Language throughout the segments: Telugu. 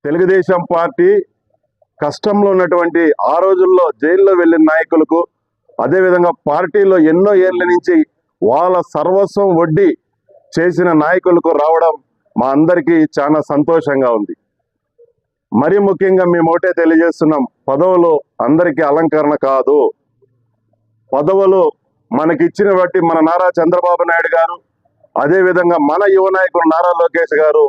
తెలుగుదేశం పార్టీ కష్టంలో ఉన్నటువంటి ఆ రోజుల్లో జైల్లో వెళ్ళిన నాయకులకు, అదేవిధంగా పార్టీలో ఎన్నో ఏళ్ల నుంచి వాళ్ళ సర్వస్వం వడ్డీ చేసిన నాయకులకు రావడం మా అందరికీ చాలా సంతోషంగా ఉంది. మరీ ముఖ్యంగా మేము ఒకటే తెలియజేస్తున్నాం, పదవులు అందరికీ అలంకరణ కాదు. పదవులు మనకిచ్చిన బట్టి మన నారా చంద్రబాబు నాయుడు గారు, అదేవిధంగా మన యువ నాయకుడు నారా లోకేష్ గారు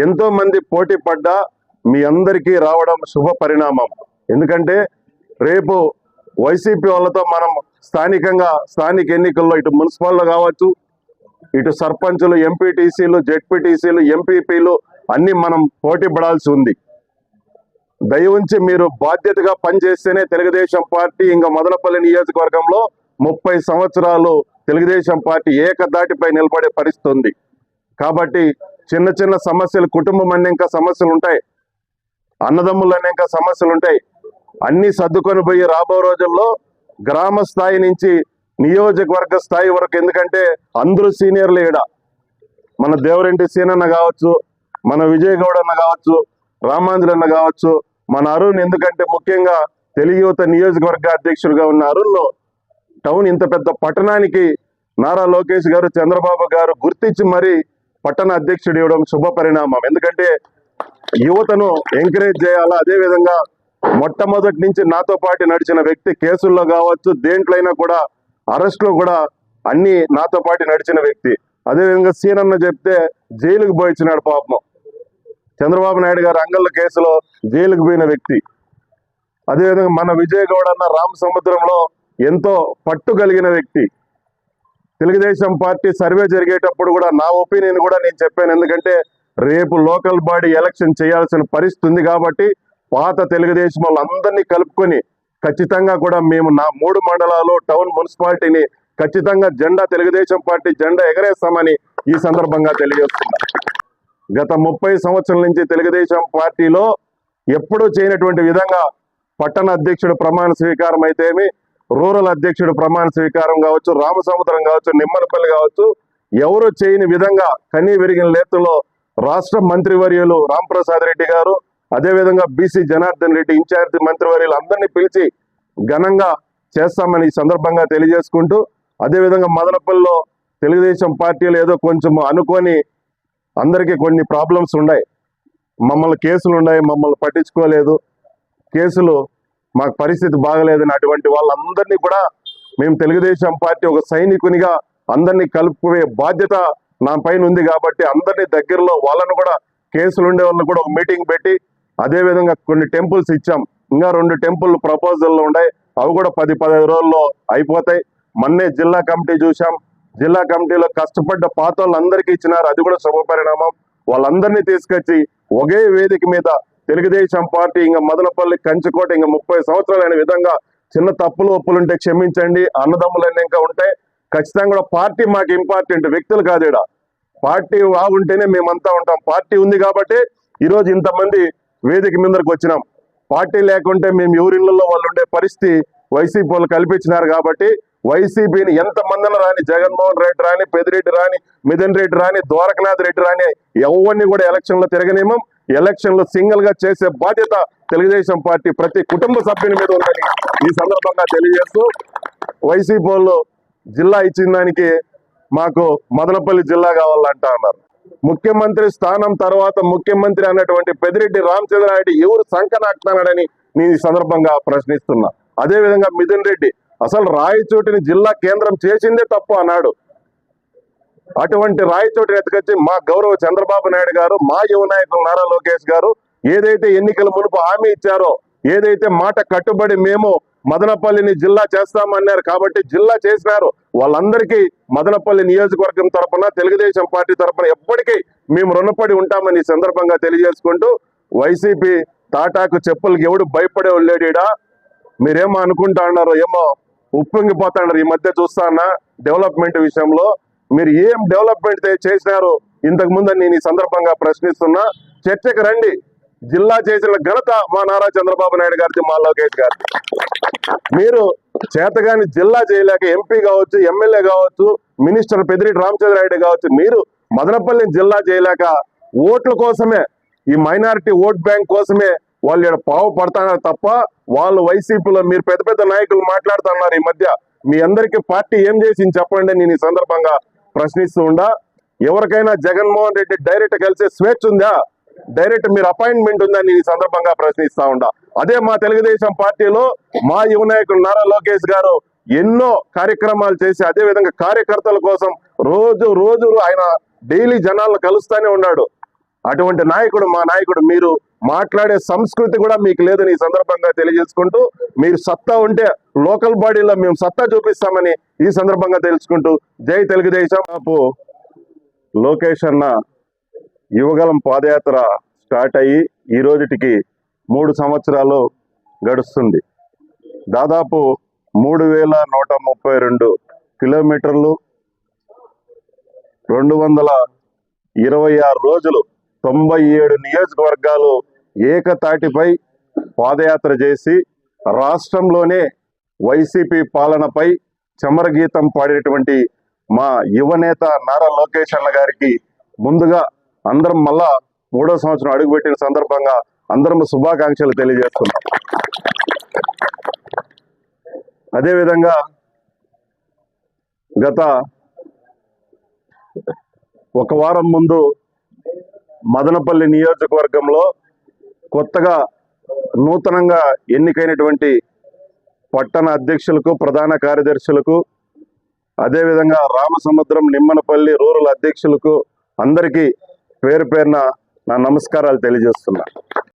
ఎంతో మంది పోటీ పడ్డా మీ అందరికీ రావడం శుభ పరిణామం. ఎందుకంటే రేపు వైసీపీ వాళ్ళతో మనం స్థానిక ఎన్నికల్లో ఇటు మున్సిపల్లో కావచ్చు, ఇటు సర్పంచులు, ఎంపీటీసీలు, జెడ్పీటీసీలు, ఎంపీపీలు అన్ని మనం పోటీ పడాల్సి ఉంది. దయవుంచి మీరు బాధ్యతగా పనిచేస్తేనే తెలుగుదేశం పార్టీ ఇంకా మదనపల్లి నియోజకవర్గంలో 30 సంవత్సరాలు తెలుగుదేశం పార్టీ ఏకదాటిపై నిలబడే పరిస్థితి ఉంది. కాబట్టి చిన్న చిన్న సమస్యలు, కుటుంబం అనే సమస్యలు ఉంటాయి, అన్నదమ్ములు అనే సమస్యలు ఉంటాయి, అన్ని సర్దుకొని పోయి రాబో రోజుల్లో గ్రామ స్థాయి నుంచి నియోజకవర్గ స్థాయి వరకు, ఎందుకంటే అందరూ సీనియర్లు ఈడ, మన దేవరెంటి సీనన్న కావచ్చు, మన విజయ్ గౌడ్ అన్న కావచ్చు, రామాంజలన్న కావచ్చు, మన అరుణ్, ఎందుకంటే ముఖ్యంగా తెలుగు యువత నియోజకవర్గ అధ్యక్షుడిగా ఉన్న అరుణ్ టౌన్ ఇంత పెద్ద పట్టణానికి నారా లోకేష్ గారు, చంద్రబాబు గారు గుర్తించి మరీ పట్టణ అధ్యక్షుడు ఇవ్వడం శుభ పరిణామం. ఎందుకంటే యువతను ఎంకరేజ్ చేయాలా. అదేవిధంగా మొట్టమొదటి నుంచి నాతో పాటు నడిచిన వ్యక్తి, కేసుల్లో కావచ్చు, దేంట్లైనా కూడా అరెస్ట్లో కూడా అన్ని నాతో పాటు నడిచిన వ్యక్తి. అదేవిధంగా సీనన్న చెప్తే జైలుకు పోయించినాడు పాపం. చంద్రబాబు నాయుడు గారు అంగళ్ళ కేసులో జైలుకు పోయిన వ్యక్తి. అదేవిధంగా మన విజయ్ గౌడ్ అన్న రామసముద్రంలో ఎంతో పట్టు కలిగిన వ్యక్తి. తెలుగుదేశం పార్టీ సర్వే జరిగేటప్పుడు కూడా నా ఒపీనియన్ కూడా నేను చెప్పాను. ఎందుకంటే రేపు లోకల్ బాడీ ఎలక్షన్ చేయాల్సిన పరిస్థితి ఉంది కాబట్టి పాత తెలుగుదేశం వాళ్ళందరినీ కలుపుకొని ఖచ్చితంగా కూడా మేము నా 3 మండలాలు, టౌన్, మున్సిపాలిటీని ఖచ్చితంగా తెలుగుదేశం పార్టీ జెండా ఎగరేస్తామని ఈ సందర్భంగా తెలియజేస్తున్నాం. గత 30 సంవత్సరాల నుంచి తెలుగుదేశం పార్టీలో ఎప్పుడూ చేయనటువంటి విధంగా పట్టణ అధ్యక్షుడు ప్రమాణ స్వీకారం అయితేమి, రూరల్ అధ్యక్షుడు ప్రమాణ స్వీకారం కావచ్చు, రామసముద్రం కావచ్చు, నిమ్మలపల్లి కావచ్చు, ఎవరు చేయని విధంగా కనీ విరిగిన లేతుల్లో రాష్ట్ర మంత్రివర్యులు రాంప్రసాద్ రెడ్డి గారు, అదేవిధంగా బీసీ జనార్దన్ రెడ్డి ఇన్ఛార్జి మంత్రివర్యులు అందరినీ పిలిచి ఘనంగా చేస్తామని ఈ సందర్భంగా తెలియజేసుకుంటూ, అదేవిధంగా మదనపల్లిలో తెలుగుదేశం పార్టీలు ఏదో కొంచెం అనుకొని అందరికీ కొన్ని ప్రాబ్లమ్స్ ఉన్నాయి, మమ్మల్ని కేసులు ఉన్నాయి, మమ్మల్ని పట్టించుకోలేదు, కేసులు మాకు పరిస్థితి బాగలేదని అటువంటి వాళ్ళందరినీ కూడా మేము తెలుగుదేశం పార్టీ ఒక సైనికునిగా అందరినీ కలుపుకునే బాధ్యత నా పైన ఉంది. కాబట్టి అందరినీ దగ్గరలో వాళ్ళను కూడా, కేసులు ఉండే వాళ్ళని కూడా ఒక మీటింగ్ పెట్టి, అదేవిధంగా కొన్ని టెంపుల్స్ ఇచ్చాం, ఇంకా 2 టెంపుల్ ప్రపోజల్లో ఉన్నాయి, అవి కూడా 10-15 రోజుల్లో అయిపోతాయి. మొన్నే జిల్లా కమిటీ చూసాం, జిల్లా కమిటీలో కష్టపడ్డ పాత వాళ్ళందరికీ ఇచ్చినారు, అది కూడా శుభ పరిణామం. వాళ్ళందరినీ తీసుకొచ్చి ఒకే వేదిక మీద తెలుగుదేశం పార్టీ ఇంకా మదనపల్లి, కంచుకోట ఇంకా 30 సంవత్సరాలు అయిన విధంగా చిన్న తప్పులు ఒప్పులుంటే క్షమించండి, అన్నదమ్ములన్నీ ఇంకా ఉంటాయి. ఖచ్చితంగా కూడా పార్టీ మాకు ఇంపార్టెంట్, వ్యక్తులు కాదు. ఈడ పార్టీ బాగుంటేనే మేమంతా ఉంటాం. పార్టీ ఉంది కాబట్టి ఈరోజు ఇంతమంది వేదిక మీదకి వచ్చినాం. పార్టీ లేకుంటే మేము ఎవరిళ్లలో వాళ్ళు ఉండే పరిస్థితి వైసీపీ వాళ్ళు కల్పించినారు. కాబట్టి వైసీపీని ఎంతమందిని రాని, జగన్మోహన్ రెడ్డి రాని, పెద్దిరెడ్డి రాని, మిథున్ రెడ్డి రాని, ద్వారకనాథ్ రెడ్డి రాని, ఎవరిని కూడా ఎలక్షన్లో తిరగనేమం. ఎలక్షన్లో సింగిల్ గా చేసే బాధ్యత తెలుగుదేశం పార్టీ ప్రతి కుటుంబ సభ్యుని మీద ఉందని ఈ సందర్భంగా తెలియజేస్తూ, వైసీపీ వాళ్ళు జిల్లా ఇచ్చిన దానికి మాకు మదనపల్లి జిల్లా కావాలంటా అన్నారు. ముఖ్యమంత్రి స్థానం తర్వాత ముఖ్యమంత్రి అన్నటువంటి పెద్దిరెడ్డి రామచంద్రారెడ్డి ఎవరు సంకనాకుతున్నాడని నేను ఈ సందర్భంగా ప్రశ్నిస్తున్నా. అదేవిధంగా మిథున్ రెడ్డి అసలు రాయచోటిని జిల్లా కేంద్రం చేసిందే తప్పు అన్నాడు. అటువంటి రాయచోటిని ఎత్తుకొచ్చి మా గౌరవ చంద్రబాబు నాయుడు గారు, మా యువ నాయకులు నారా లోకేష్ గారు ఏదైతే ఎన్నికల మునుపు హామీ ఇచ్చారో, ఏదైతే మాట కట్టుబడి మేము మదనపల్లిని జిల్లా చేస్తామన్నారు కాబట్టి జిల్లా చేసినారు. వాళ్ళందరికీ మదనపల్లి నియోజకవర్గం తరఫున, తెలుగుదేశం పార్టీ తరఫున ఎప్పటికీ మేము రుణపడి ఉంటామని ఈ సందర్భంగా తెలియజేసుకుంటూ, వైసీపీ తాటాకు చెప్పులకి ఎవడు భయపడే లేడీడా, మీరేమో అనుకుంటా అన్నారు, ఏమో ఉప్పొంగిపోతాడారు. ఈ మధ్య చూస్తానా డెవలప్మెంట్ విషయంలో మీరు ఏం డెవలప్మెంట్ చేసినారు ఇంతకు ముందు నేను ఈ సందర్భంగా ప్రశ్నిస్తున్నా. చర్చకు రండి. జిల్లా చేసిన ఘనత మా నారా చంద్రబాబు నాయుడు గారిది, మా లోకేష్ గారిది. మీరు చేతగాని జిల్లా చేయలేక ఎంపీ కావచ్చు, ఎమ్మెల్యే కావచ్చు, మినిస్టర్ పెద్దిరెడ్డి రామచంద్రారెడ్డి కావచ్చు, మీరు మదనపల్లిని జిల్లా చేయలేక ఓట్ల కోసమే ఈ మైనారిటీ ఓట్ బ్యాంక్ కోసమే వాళ్ళు ఇక్కడ పావు పడతాన్నారు తప్ప వాళ్ళు వైసీపీలో మీరు పెద్ద పెద్ద నాయకులు మాట్లాడుతున్నారు ఈ మధ్య. మీ అందరికీ పార్టీ ఏం చేసింది చెప్పండి నేను ఈ సందర్భంగా ప్రశ్నిస్తూ ఉండా. ఎవరికైనా జగన్మోహన్ రెడ్డి డైరెక్ట్ కలిసే స్వేచ్ఛ ఉందా? డైరెక్ట్ మీరు అపాయింట్మెంట్ ఉందా నేను ఈ సందర్భంగా ప్రశ్నిస్తా ఉండా. అదే మా తెలుగుదేశం పార్టీలో మా యువ నాయకుడు నారా లోకేష్ గారు ఎన్నో కార్యక్రమాలు చేసి అదే విధంగా కార్యకర్తల కోసం రోజు ఆయన డైలీ జనాలను కలుస్తానే ఉన్నాడు. అటువంటి నాయకుడు మా నాయకుడు. మీరు మాట్లాడే సంస్కృతి కూడా మీకు లేదని ఈ సందర్భంగా తెలియజేసుకుంటూ, మీరు సత్తా ఉంటే లోకల్ బాడీలో మేము సత్తా చూపిస్తామని ఈ సందర్భంగా తెలుసుకుంటూ, జై తెలుగుదేశం. లోకేష్ అన్న యువగలం పాదయాత్ర స్టార్ట్ అయ్యి ఈ రోజుటికి 3 సంవత్సరాలు గడుస్తుంది. దాదాపు 3132 కిలోమీటర్లు, 226 రోజులు, 97 నియోజకవర్గాలు ఏకతాటిపై పాదయాత్ర చేసి రాష్ట్రంలోనే వైసీపీ పాలనపై చమరగీతం పాడేటువంటి మా యువనేత నారా లోకేష్ అన్న గారికి ముందుగా అందరం మళ్ళా 3వ సంవత్సరం అడుగుపెట్టిన సందర్భంగా అందరం శుభాకాంక్షలు తెలియజేస్తున్నాం. అదేవిధంగా గత 1 వారం ముందు మదనపల్లి నియోజకవర్గంలో కొత్తగా నూతనంగా ఎన్నికైనటువంటి పట్టణ అధ్యక్షులకు, ప్రధాన కార్యదర్శులకు, అదేవిధంగా రామసముద్రం, నిమ్మనపల్లి రూరల్ అధ్యక్షులకు అందరికీ పేరు పేరున నా నమస్కారాలు తెలియజేస్తున్నా.